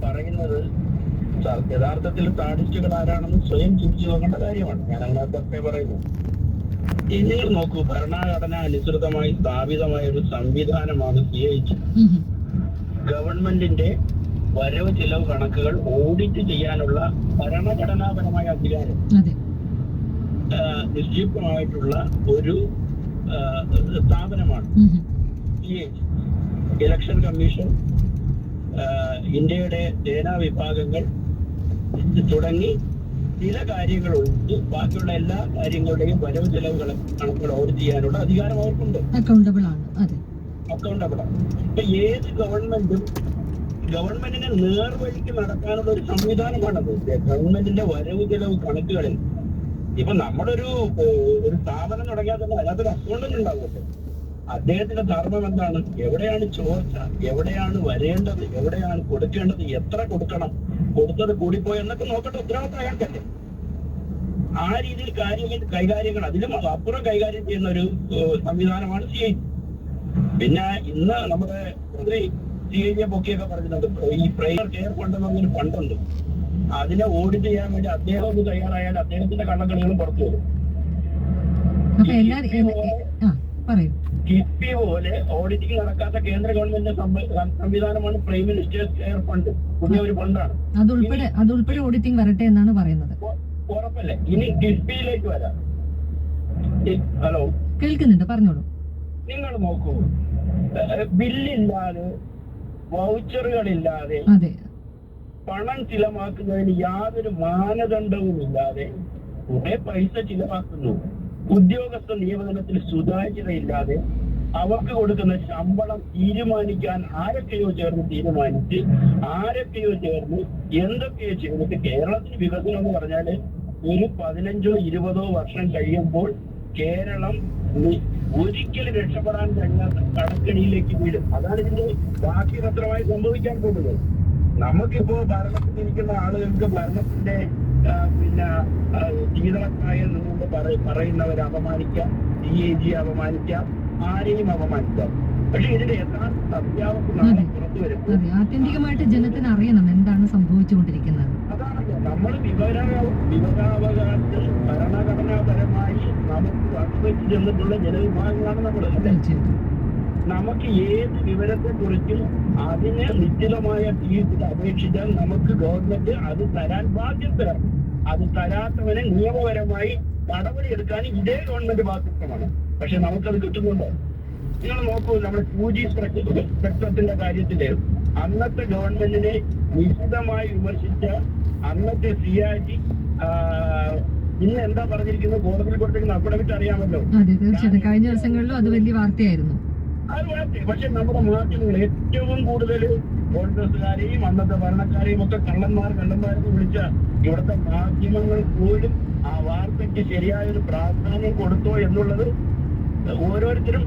പറയുന്നത് യഥാർത്ഥത്തിൽ സാഡിസ്റ്റുകൾ ആരാണെന്ന് സ്വയം ചിന്തിച്ചു നോക്കേണ്ട കാര്യമാണ്. ഞാൻ അതിനകത്തൊക്കെ പറയുന്നു. നിങ്ങൾ നോക്കൂ, ഭരണഘടന അനുസൃതമായി സ്ഥാപിതമായ ഒരു സംവിധാനമാണ് CAG. ഗവൺമെന്റിന്റെ വരവ് ചെലവ് കണക്കുകൾ ഓഡിറ്റ് ചെയ്യാനുള്ള ഭരണഘടനാപരമായ അധികാരം നിക്ഷിപ്തമായിട്ടുള്ള ഒരു സ്ഥാപനമാണ് CAG. ഇലക്ഷൻ കമ്മീഷൻ, ഇന്ത്യയുടെ സേനാ വിഭാഗങ്ങൾ തുടങ്ങി ചില കാര്യങ്ങൾ ഒഴിച്ച് ബാക്കിയുള്ള എല്ലാ കാര്യങ്ങളുടെയും വരവ് ചെലവ് കണക്കുകൾ ഓഡിറ്റ് ചെയ്യാനുള്ള അധികാരം അവർക്കുണ്ട്. അക്കൗണ്ടബിൾ ആണ്. ഇപ്പൊ ഏത് ഗവൺമെന്റിനെ നേർവഴിക്ക് നടക്കാനുള്ള ഒരു സംവിധാനമാണത്. ഗവൺമെന്റിന്റെ വരവ് ചെലവ് കണക്കുകളിൽ ഇപ്പൊ നമ്മളൊരു സ്ഥാപനം തുടങ്ങിയാൽ തന്നെ അതിനകത്തൊരു അക്കൗണ്ടന്റ് ഉണ്ടാവുമല്ലോ. അദ്ദേഹത്തിന്റെ ധർമ്മം എന്താണ്? എവിടെയാണ് ചോർച്ച, എവിടെയാണ് വരേണ്ടത്, എവിടെയാണ് കൊടുക്കേണ്ടത്, എത്ര കൊടുക്കണം, കൊടുത്തത് കൂടിപ്പോയി എന്നൊക്കെ നോക്കേണ്ട ഉത്തരവാദിത്തം അയാൾക്കല്ലേ. ആ രീതിയിൽ കൈകാര്യങ്ങൾ അതിലും അപ്പുറം കൈകാര്യം ചെയ്യുന്ന ഒരു സംവിധാനമാണ് CAG. പിന്നെ ഇന്ന് നമ്മുടെ മന്ത്രി CAG പൊക്കിയൊക്കെ പറഞ്ഞിട്ടുണ്ട്. ഈ പ്രൈമർ കെയർ ഫണ്ട് എന്ന് പറഞ്ഞൊരു ഫണ്ടുണ്ട്. അതിനെ ഓഡിറ്റ് ചെയ്യാൻ വേണ്ടി അദ്ദേഹം ഒന്ന് തയ്യാറായാൽ അദ്ദേഹത്തിന്റെ കള്ളക്കളികളും പുറത്തു വരും. കിഫ്ബി പോലെ ഓഡിറ്റിംഗ് നടക്കാത്ത കേന്ദ്ര ഗവൺമെന്റിന്റെ സംവിധാനമാണ് പ്രൈം മിനിസ്റ്റേഴ്സ് കെയർ ഫണ്ട്. പുതിയ ഒരു ഫണ്ടാണ്. അതുൾപ്പെടെ ഓഡിറ്റിംഗ് വരട്ടെ എന്നാണ് പറയുന്നത്. ഉറപ്പല്ലേ? ഇനി കിഫ്ബിയിലേക്ക് വരാം. ഹലോ, കേൾക്കുന്നുണ്ട്, പറഞ്ഞോളൂ. നിങ്ങൾ നോക്കൂ, ബില്ലില്ലാതെ വൗച്ചറുകളില്ലാതെ പണം ചിലവാക്കുന്നതിന് യാതൊരു മാനദണ്ഡവും ഇല്ലാതെ കുറെ പൈസ ചിലവാക്കുന്നു. ഉദ്യോഗസ്ഥ നിയമനത്തിൽ സുതാര്യതയില്ലാതെ അവർക്ക് കൊടുക്കുന്ന ശമ്പളം തീരുമാനിക്കാൻ ആരൊക്കെയോ ചേർന്ന് തീരുമാനിച്ച് ആരൊക്കെയോ ചേർന്ന് എന്തൊക്കെയോ ചെയ്തിട്ട് കേരളത്തിന് വികസനം എന്ന് പറഞ്ഞാല് ഒരു 15-20 വർഷം കഴിയുമ്പോൾ കേരളം ഒരിക്കലും രക്ഷപ്പെടാൻ കഴിയാത്ത കടക്കണിയിലേക്ക് വീഴും. അതാണ് ഇതിന്റെ ബാക്കിപത്രമായി സംഭവിക്കാൻ പോകുന്നത്. നമുക്കിപ്പോ ഭരണത്തിലിരിക്കുന്ന ആളുകൾക്ക് ഭരണത്തിന്റെ ശീതളക്കായ നിന്നുകൊണ്ട് പറയുന്നവരെ അപമാനിക്കാം, CAG അപമാനിക്കാം, ആരെയും അപമാനിക്കാം. പക്ഷെ ഇതിന്റെ യഥാർത്ഥ സത്യാവസ്ഥ നാളെ പുറത്തു വരും. ആത്യന്തികമായിട്ട് ജനത്തിന് അറിയണം എന്താണ് സംഭവിച്ചുകൊണ്ടിരിക്കുന്നത്. അതാണല്ലോ നമ്മൾ വിവരാവകാശം ഭരണഘടനാപരമായി നമുക്ക് വകവെച്ച് ചെന്നിട്ടുള്ള ജനവിഭാഗങ്ങളാണ് നമ്മൾ. നമുക്ക് ഏത് വിവരത്തെ കുറിച്ചും അതിന് നിശ്ചിതമായ ഫീസിൽ അപേക്ഷിച്ചാൽ നമുക്ക് ഗവൺമെന്റ് അത് തരാൻ ബാധ്യസ്ഥരാണ്. അത് തരാത്തവനെ നിയമപരമായി നടപടിയെടുക്കാൻ ഇതേ ഗവൺമെന്റ് ബാധ്യസ്ഥമാണ്. പക്ഷെ നമുക്കത് കിട്ടുന്നുണ്ടോ? നിങ്ങൾ നോക്കൂ, നമ്മുടെ 2G സ്പെക്ട്രത്തിന്റെ കാര്യത്തില് അന്നത്തെ ഗവൺമെന്റിനെ നിശിതമായി വിമർശിച്ച അന്നത്തെ CAG ഇന്ന് എന്താ പറഞ്ഞിരിക്കുന്നത്? കോടതിയിൽ കൊടുത്തിരിക്കുന്ന അഫിഡവിറ്റ് അറിയാമല്ലോ. തീർച്ചയായിട്ടും കഴിഞ്ഞ ദിവസങ്ങളിലും അത് വലിയ വാർത്തയായിരുന്നു. പക്ഷെ നമ്മുടെ മാധ്യമങ്ങൾ ഏറ്റവും കൂടുതൽ കോൺഗ്രസുകാരെയും അന്നത്തെ ഭരണക്കാരെയും ഒക്കെ കള്ളന്മാരെന്ന് വിളിച്ച ഇവിടുത്തെ മാധ്യമങ്ങൾ പോലും ആ വാർത്തയ്ക്ക് ശരിയായൊരു പ്രാധാന്യം കൊടുത്തോ എന്നുള്ളത് ഓരോരുത്തരും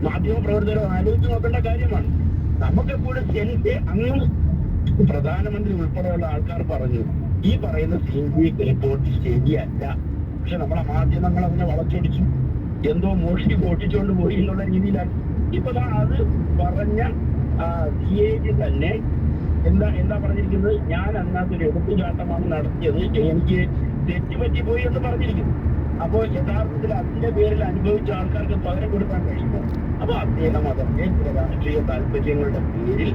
മാധ്യമ പ്രവർത്തകരും ആലോചിച്ച് നോക്കേണ്ട കാര്യമാണ്. നമുക്കെപ്പോഴും അന്ന് പ്രധാനമന്ത്രി ഉൾപ്പെടെയുള്ള ആൾക്കാർ പറഞ്ഞു ഈ പറയുന്ന CAG റിപ്പോർട്ട് ശരിയല്ല. പക്ഷെ നമ്മളെ മാധ്യമങ്ങൾ അതിനെ വളച്ചൊടിച്ചു, എന്തോ മോഷ്ടിച്ചുകൊണ്ട് പോയി എന്നുള്ള രീതിയിലാണ്. ഇപ്പൊ അത് പറഞ്ഞ CAG തന്നെ എന്താ പറഞ്ഞിരിക്കുന്നത്? ഞാൻ അതിനകത്തൊരു എടുത്തുചാട്ടമാണ് നടത്തിയത്, എനിക്ക് തെറ്റുപറ്റിപ്പോയി എന്ന് പറഞ്ഞിരിക്കുന്നു. അപ്പോൾ യഥാർത്ഥത്തിൽ അതിന്റെ പേരിൽ അനുഭവിച്ച ആൾക്കാർക്ക് പകരം കൊടുക്കാൻ കഴിയുമോ? അപ്പൊ അദ്ദേഹം അതൊക്കെ രാഷ്ട്രീയ താല്പര്യങ്ങളുടെ പേരിൽ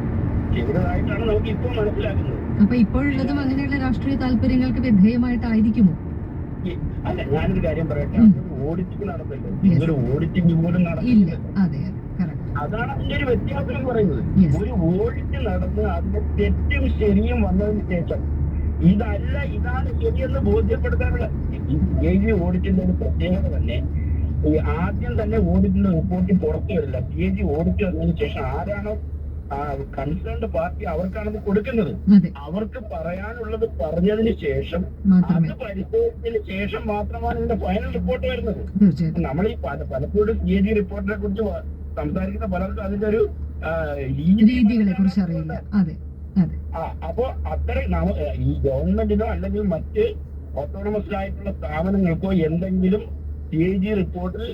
ചെയ്തതായിട്ടാണ് നമുക്ക് ഇപ്പോൾ മനസ്സിലാക്കുന്നത്. അപ്പൊ ഇപ്പോഴുള്ളതും അങ്ങനെയുള്ള രാഷ്ട്രീയ താല്പര്യങ്ങൾക്ക് വിധേയമായിട്ടായിരിക്കുമോ? അല്ല, ഞാനൊരു കാര്യം പറയട്ടെ, ഓഡിറ്റിംഗ് നടന്നല്ലോ, ഇതൊരു ഓഡിറ്റിംഗ് പോലും നടന്നില്ല. അതാണ് അതിന്റെ ഒരു വ്യത്യാസം എന്ന് പറയുന്നത്. ഒരു ഓഡിറ്റ് നടന്ന് അതിന്റെ തെറ്റും ശരിയും വന്നതിന് ശേഷം ഇതാണ് ശരിയെന്ന് ബോധ്യപ്പെടുത്താനുള്ള CAG ഓഡിറ്റിന്റെ ഒരു പ്രത്യേകത തന്നെ. ഈ ആദ്യം തന്നെ ഓഡിറ്റിന്റെ റിപ്പോർട്ട് പുറത്തു വരില്ല. CAG ഓഡിറ്റ് വന്നതിന് ശേഷം ആരാണോ കൺസേൺഡ് പാർട്ടി അവർക്കാണത് കൊടുക്കുന്നത്. അവർക്ക് പറയാനുള്ളത് പറഞ്ഞതിന് ശേഷം അത് പരിശോധിച്ചതിന് ശേഷം മാത്രമാണ് ഇതിന്റെ ഫൈനൽ റിപ്പോർട്ട് വരുന്നത്. നമ്മൾ ഈ പലപ്പോഴും CAG റിപ്പോർട്ടിനെ കുറിച്ച് സംസാരിക്കുന്ന പലർക്കും അതിന്റെ ഒരു രീതികളെ കുറിച്ച് അറിയില്ല. അപ്പോ അത്രയും ഈ ഗവൺമെന്റിനോ അല്ലെങ്കിൽ മറ്റ് ഓട്ടോണമസ് ആയിട്ടുള്ള സ്ഥാപനങ്ങൾക്കോ എന്തെങ്കിലും CAG റിപ്പോർട്ടിൽ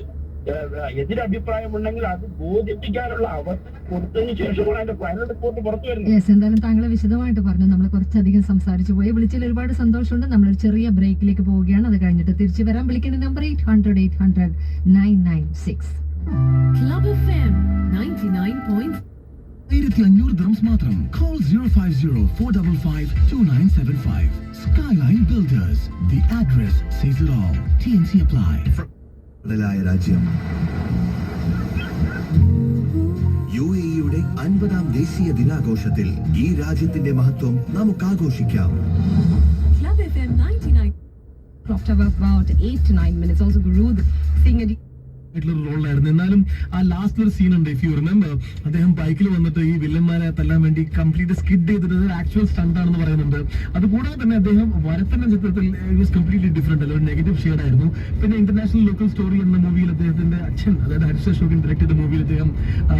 എതിരഭിപ്രായമുണ്ടെങ്കിൽ അത് ബോധിപ്പിക്കാനുള്ള അവസരം കൊടുത്തതിന് ശേഷമാണ് അതിന്റെ ഫൈനൽ റിപ്പോർട്ട് പുറത്തു വരുന്നത്. യെസ്, എന്തായാലും താങ്കൾ വിശദമായിട്ട് പറഞ്ഞു. നമ്മൾ കുറച്ചധികം സംസാരിച്ചു പോയി. വിളിച്ചതിൽ ഒരുപാട് സന്തോഷമുണ്ട്. നമ്മളൊരു ചെറിയ ബ്രേക്കിലേക്ക് പോവുകയാണ്. അത് കഴിഞ്ഞിട്ട് തിരിച്ചു വരാം. വിളിക്കേണ്ട number 800-800-996. Club FM 99. 1500 dirhams matram. Call 050-455-2975. Skyline Builders. The address says it all. TNC apply. രാജ്യം UAE-യുടെ 50ാം ദേശീയ ദിനാഘോഷത്തിൽ ഈ രാജ്യത്തിന്റെ മഹത്വം നമുക്ക് ആഘോഷിക്കാം. Club FM 99. Clocked about 8 to 9 minutes. Also Guru Singh റോളായിരുന്നു. എന്നാലും ആ ലാസ്റ്റ് ഒരു സീൻ ഉണ്ട്, ഇഫ് യു റിമെമ്പർ, അദ്ദേഹം ബൈക്കിൽ വന്നിട്ട് ഈ വില്ലന്മാരെ തല്ലാൻ വേണ്ടി കംപ്ലീറ്റ് സ്കിഡ് ചെയ്തിട്ട് ആക്ച്വൽ സ്റ്റണ്ട് ആണെന്ന് പറയുന്നുണ്ട്. അതുകൂടാതെ തന്നെ അദ്ദേഹം വരത്തന്റെ ചിത്രത്തിൽ കംപ്ലീറ്റ്ലി ഡിഫറെന്റ് അല്ല, ഒരു നെഗറ്റീവ് ഷെയ്ഡ് ആയിരുന്നു. പിന്നെ ഇന്റർനാഷണൽ ലോക്കൽ സ്റ്റോറി എന്ന മൂവിയിൽ അദ്ദേഹത്തിന്റെ അച്ഛൻ, അതായത് ഹരിഷ അശോകൻ ഡയറക്ട് ചെയ്ത മൂവിയിൽ അദ്ദേഹം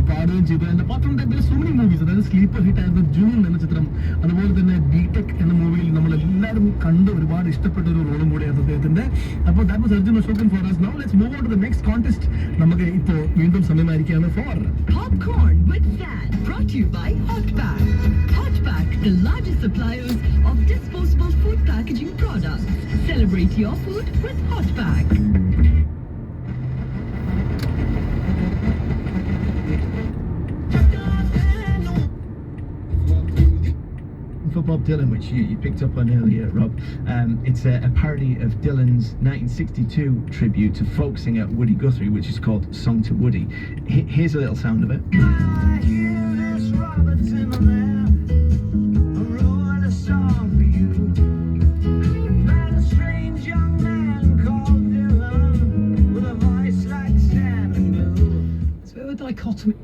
പാടുകയും ചെയ്തു. അതിന്റെ പാത്രം സോ മെനി മൂവീസ്, അതായത് സ്ലീപ്പർ ഹിറ്റ് ആയിരുന്നു ജൂൺ എന്ന ചിത്രം. അതുപോലെ തന്നെ ബിടെക് എന്ന മൂവിയിൽ നമ്മൾ എല്ലാവരും കണ്ട് ഒരുപാട് ഇഷ്ടപ്പെട്ട ഒരു റോളും കൂടിയായിരുന്നു അദ്ദേഹത്തിന്റെ. അപ്പോൾ that was Arjun Ashokan for us. Now let's move on to the next contest. നമുക്ക് ഇപ്പോൾ വീണ്ടും സമയമായിരിക്കുകയാണ് four Popcorn with Fan. Brought to you by Hotpack. Hotpack, the largest suppliers of disposable food packaging products. Celebrate your food with Hotpack. For Bob Dylan, which you picked up on earlier, Rob. It's a parody of Dylan's 1962 tribute to folk singer Woody Guthrie, which is called Song to Woody. Here's a little sound of it. It's a bit of a dichotomy.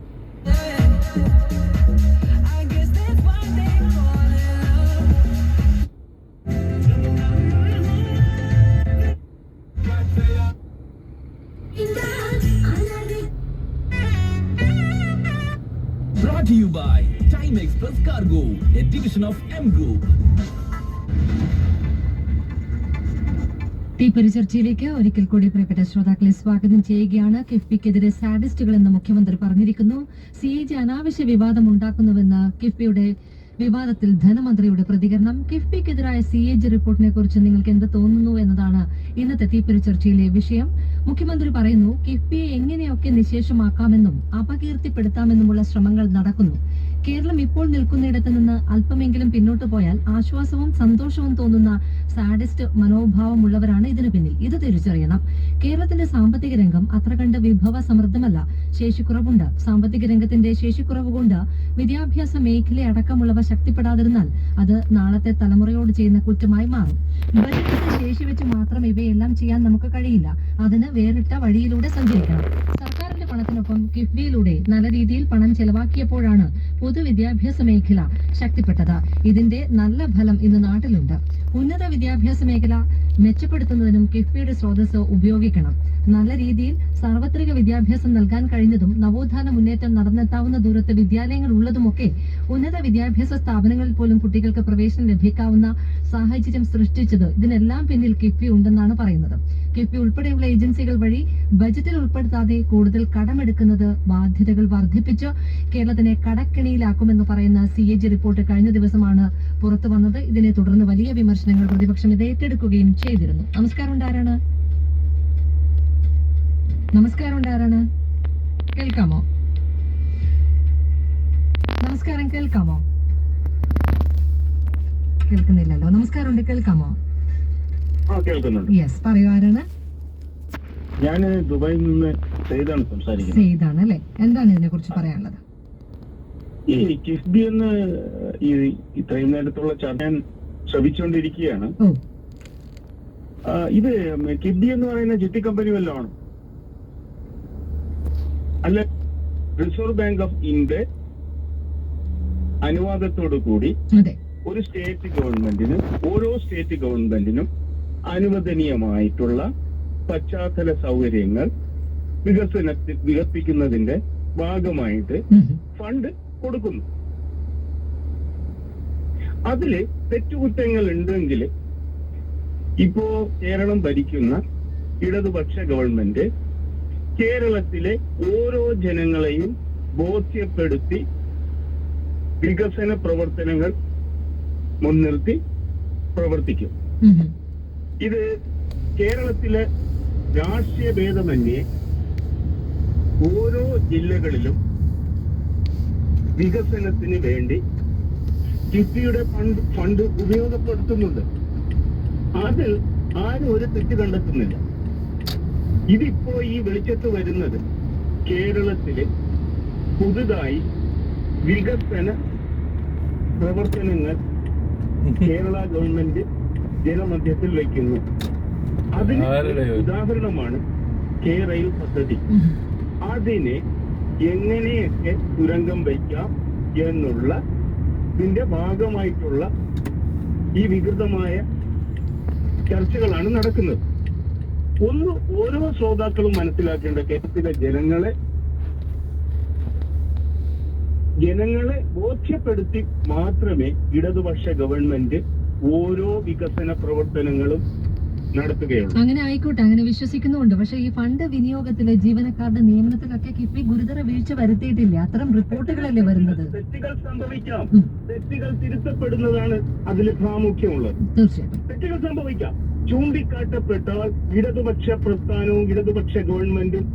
Brought to you by Time Express Cargo, a division of M Group. ഈ പരിചർച്ചയിലേക്ക് ഒരിക്കൽ കൂടി പ്രിയപ്പെട്ട ശ്രോതാക്കളെ സ്വാഗതം ചെയ്യുകയാണ്. കിഫ്ബിക്കെതിരെ സാഡിസ്റ്റുകൾ എന്ന് മുഖ്യമന്ത്രി പറഞ്ഞിരിക്കുന്നു. CAG അനാവശ്യ വിവാദം ഉണ്ടാക്കുന്നുവെന്ന് കിഫ്ബിയുടെ വിവാദത്തിൽ ധനമന്ത്രിയുടെ പ്രതികരണം. കിഫ്ബിക്കെതിരായ CAG റിപ്പോർട്ടിനെ കുറിച്ച് നിങ്ങൾക്ക് എന്ത് തോന്നുന്നു എന്നതാണ് ഇന്നത്തെ തീപ്പരിചർച്ചയിലെ വിഷയം. മുഖ്യമന്ത്രി പറയുന്നു, കിഫ്ബിയെ എങ്ങനെയൊക്കെ നിശേഷമാക്കാമെന്നും അപകീർത്തിപ്പെടുത്താമെന്നുമുള്ള ശ്രമങ്ങൾ നടക്കുന്നു. കേരളം ഇപ്പോൾ നിൽക്കുന്നിടത്ത് നിന്ന് അല്പമെങ്കിലും പിന്നോട്ട് പോയാൽ ആശ്വാസവും സന്തോഷവും തോന്നുന്ന സാഡിസ്റ്റ് മനോഭാവമുള്ളവരാണ് ഇതിനു പിന്നിൽ. ഇത് തിരിച്ചറിയണം. കേരളത്തിന്റെ സാമ്പത്തിക രംഗം അത്ര കണ്ട് വിഭവ സമൃദ്ധമല്ല, ശേഷിക്കുറവുണ്ട്. സാമ്പത്തിക രംഗത്തിന്റെ ശേഷിക്കുറവ് കൊണ്ട് വിദ്യാഭ്യാസ മേഖല അടക്കമുള്ളവ ശക്തിപ്പെടാതിരുന്നാൽ അത് നാളത്തെ തലമുറയോട് ചെയ്യുന്ന കുറ്റമായി മാറും. ബജറ്റിന്റെ ശേഷി വെച്ച് മാത്രം ഇവയെല്ലാം ചെയ്യാൻ നമുക്ക് കഴിയില്ല. അതിന് വേറിട്ട വഴിയിലൂടെ സഞ്ചരിക്കണം. സർക്കാരിന്റെ പണത്തിനൊപ്പം കിഫ്ബിയിലൂടെ നല്ല രീതിയിൽ പണം ചെലവാക്കിയപ്പോഴാണ് പൊതുവിദ്യാഭ്യാസ മേഖല ശക്തിപ്പെട്ടത്. ഇതിന്റെ നല്ല ഫലം ഇന്ന് നാട്ടിലുണ്ട്. ഉന്നത വിദ്യാഭ്യാസ മേഖല മെച്ചപ്പെടുത്തുന്നതിനും കിഫ്ബിയുടെ സ്രോതസ് ഉപയോഗിക്കണം. നല്ല രീതിയിൽ സാർവത്രിക വിദ്യാഭ്യാസം നൽകാൻ കഴിഞ്ഞതും നവോത്ഥാന മുന്നേറ്റം നടന്നെത്താവുന്ന ദൂരത്ത് വിദ്യാലയങ്ങൾ ഉള്ളതുമൊക്കെ ഉന്നത വിദ്യാഭ്യാസ സ്ഥാപനങ്ങളിൽ പോലും കുട്ടികൾക്ക് പ്രവേശനം ലഭിക്കാവുന്ന സാഹചര്യം സൃഷ്ടിച്ചത് ഇതിനെല്ലാം പിന്നിൽ കിഫ്ബി ഉണ്ടെന്നാണ് പറയുന്നത്. കിഫ്ബി ഉൾപ്പെടെയുള്ള ഏജൻസികൾ വഴി ബജറ്റിൽ ഉൾപ്പെടുത്താതെ കൂടുതൽ കടമെടുക്കുന്നത് ബാധ്യതകൾ വർദ്ധിപ്പിച്ച് കേരളത്തിനെ കടക്കെണിയിലാക്കുമെന്ന് പറയുന്ന CAG റിപ്പോർട്ട് കഴിഞ്ഞ ദിവസമാണ് പുറത്തു വന്നത്. ഇതിനെ തുടർന്ന് വലിയ വിമർശനങ്ങൾ പ്രതിപക്ഷം ഇത് ഏറ്റെടുക്കുകയും ചെയ്തിരുന്നു. നമസ്കാരം, ഉണ്ടാരാണ്? നമസ്കാരം, ഉണ്ടാരാണ്? കേൾക്കാമോ? നമസ്കാരം, കേൾക്കാമോ? കേൾക്കുന്നില്ലല്ലോ. നമസ്കാരമുണ്ട്, കേൾക്കാമോ? കേൾക്കുന്നുണ്ട്. യെസ്, പറയൂ, ആരാണ്? ഞാൻ ദുബായിൽ നിന്ന് സെയ്ദാണ് സംസാരിക്കുന്നത്. സെയ്ദാണ് അല്ലേ? എന്താണ് ഇതിനെ കുറിച്ച് പറയാനുള്ളത്? ഈ കിഫ്ബി എന്ന് ഇത്രയും നേരത്തുള്ള ചർച്ച ഞാൻ ശ്രമിച്ചുകൊണ്ടിരിക്കുകയാണ്. ഇത് കിഫ്ബി എന്ന് പറയുന്ന ചിട്ടി കമ്പനി വല്ലതും ആണ്? അല്ല, റിസർവ് ബാങ്ക് ഓഫ് ഇന്ത്യ അനുവാദത്തോടു കൂടി ഒരു സ്റ്റേറ്റ് ഗവൺമെന്റിന്, ഓരോ സ്റ്റേറ്റ് ഗവൺമെന്റിനും അനുവദനീയമായിട്ടുള്ള പശ്ചാത്തല സൗകര്യങ്ങൾ വികസിപ്പിക്കുന്നതിന്റെ ഭാഗമായിട്ട് ഫണ്ട് കൊടുക്കുന്നു. അതില് തെറ്റുകുറ്റങ്ങൾ ഉണ്ടെങ്കിൽ ഇപ്പോ കേരളം ഭരിക്കുന്ന ഇടതുപക്ഷ ഗവൺമെന്റ് കേരളത്തിലെ ഓരോ ജനങ്ങളെയും ബോധ്യപ്പെടുത്തി വികസന പ്രവർത്തനങ്ങൾ മുൻനിർത്തി പ്രവർത്തിക്കും. ഇത് കേരളത്തിലെ രാഷ്ട്രീയ ഭേദമന്യേ ഓരോ ജില്ലകളിലും വികസനത്തിന് വേണ്ടി കിഫ്ബിയുടെ ഫണ്ട് ഉപയോഗപ്പെടുത്തുന്നുണ്ട്. അതിൽ ആരും ഒരു തെറ്റ് കണ്ടെത്തുന്നില്ല. ഇതിപ്പോ ഈ വെളിച്ചത്ത് വരുന്നത് കേരളത്തില് പുതുതായി വികസന പ്രവർത്തനങ്ങൾ കേരള ഗവൺമെന്റ് ജനമധ്യത്തിൽ വയ്ക്കുന്നു. അതിന് ഉദാഹരണമാണ് കെ-റെയിൽ പദ്ധതി. അതിനെ എങ്ങനെയൊക്കെ തുരങ്കം വയ്ക്കാം എന്നുള്ള ഇതിന്റെ ഭാഗമായിട്ടുള്ള ഈ വികൃതമായ ചർച്ചകളാണ് നടക്കുന്നത്. ഓരോ ശ്രോതാക്കളും മനസ്സിലാക്കേണ്ട കേരളത്തിലെ ജനങ്ങളെ ബോധ്യപ്പെടുത്തി മാത്രമേ ഇടതുപക്ഷ ഗവൺമെന്റ് ഓരോ വികസന പ്രവർത്തനങ്ങളും നടത്തുകയുള്ളൂ. അങ്ങനെ ആയിക്കോട്ടെ, അങ്ങനെ വിശ്വസിക്കുന്നുണ്ട്. പക്ഷെ ഈ ഫണ്ട് വിനിയോഗത്തിലെ ജീവനക്കാരുടെ നിയമനത്തിലൊക്കെ കിഫ്ബി ഗുരുതര വീഴ്ച വരുത്തിയിട്ടില്ല. അത്തരം റിപ്പോർട്ടുകളല്ലേ വരുന്നത്. തെറ്റുകൾ സംഭവിക്കാം, തെറ്റുകൾ തിരുത്തപ്പെടുന്നതാണ് അതിൽ പ്രാമുഖ്യമുള്ളത്. തീർച്ചയായിട്ടും തെറ്റുകൾ സംഭവിക്കാം. ചൂണ്ടിക്കാട്ടപ്പെട്ടാൽ ഇടതുപക്ഷ പ്രസ്ഥാനവും ഇടതുപക്ഷ ഗവൺമെന്റും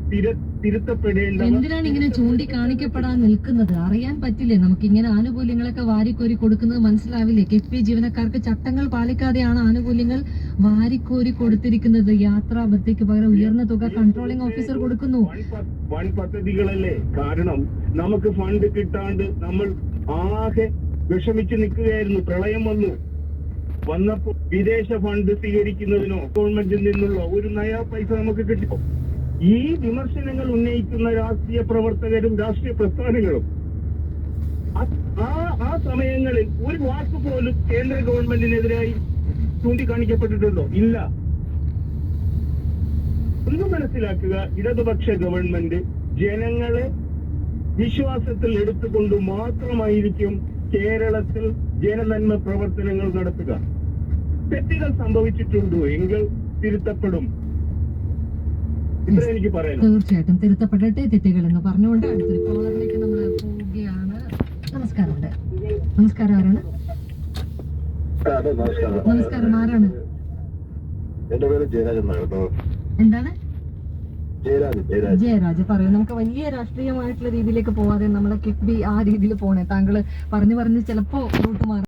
തിരുത്തപ്പെടേണ്ട. എന്തിനാണ് ഇങ്ങനെ ചൂണ്ടിക്കാണിക്കപ്പെടാൻ നിൽക്കുന്നത്? അറിയാൻ പറ്റില്ലേ? നമുക്ക് ഇങ്ങനെ ആനുകൂല്യങ്ങളൊക്കെ വാരിക്കോരി കൊടുക്കുന്നത് മനസ്സിലാവില്ലേ? കിഫ്ബി ജീവനക്കാർക്ക് ചട്ടങ്ങൾ പാലിക്കാതെയാണ് ആനുകൂല്യങ്ങൾ വാരിക്കോരി കൊടുത്തിരിക്കുന്നത്. യാത്രാ ഭത്തയ്ക്ക് പകരം ഉയർന്ന തുക കൺട്രോളിംഗ് ഓഫീസർ കൊടുക്കുന്നു. വൻ പദ്ധതികളല്ലേ. കാരണം നമുക്ക് ഫണ്ട് കിട്ടാണ്ട് നമ്മൾ ആകെ വിഷമിച്ച് നിൽക്കുകയായിരുന്നു. പ്രളയം വന്നപ്പോൾ വിദേശ ഫണ്ട് സ്വീകരിക്കുന്നതിനോ ഗവൺമെന്റിൽ നിന്നുള്ള ഒരു നയാ പൈസ നമുക്ക് കിട്ടും. ഈ വിമർശനങ്ങൾ ഉന്നയിക്കുന്ന രാഷ്ട്രീയ പ്രവർത്തകരും രാഷ്ട്രീയ പ്രസ്ഥാനങ്ങളും ആ സമയങ്ങളിൽ ഒരു വാക്ക് പോലും കേന്ദ്ര ഗവൺമെന്റിനെതിരായി ചൂണ്ടിക്കാണിക്കപ്പെട്ടിട്ടുണ്ടോ? ഇല്ല. ഒന്ന് മനസ്സിലാക്കുക, ഇടതുപക്ഷ ഗവൺമെന്റ് ജനങ്ങളെ വിശ്വാസത്തിൽ എടുത്തുകൊണ്ട് മാത്രമായിരിക്കും കേരളത്തിൽ ജനനന്മ പ്രവർത്തനങ്ങൾ നടത്തുക. തെറ്റുകൾ സംഭവിച്ചിട്ടുണ്ടോ എങ്കിൽ തിരുത്തപ്പെടും. ഇത്രേ എനിക്ക് പറയാം. തീർച്ചയായിട്ടും തിരുത്തപ്പെടട്ടെ തെറ്റുകൾ എന്ന് പറഞ്ഞുകൊണ്ട് അടുത്തൊരു കോളറിലേക്ക് നമ്മൾ പോവുകയാണ്. നമസ്കാരമുണ്ട്. നമസ്കാരം. ആരാണ്? നമസ്കാരം, ആരാണ്? എന്റെ പേര് ജയരാജ് എന്നാണ് കേട്ടോ. എന്താണ്? ജയരാജ്. പറയൂ. നമുക്ക് വലിയ രാഷ്ട്രീയമായിട്ടുള്ള രീതിയിലേക്ക് പോവാതെ നമ്മളെ കിഫ്ബി ആ രീതിയിൽ പോണേ. താങ്കൾ പറഞ്ഞു ചിലപ്പോ റൂട്ട് മാറി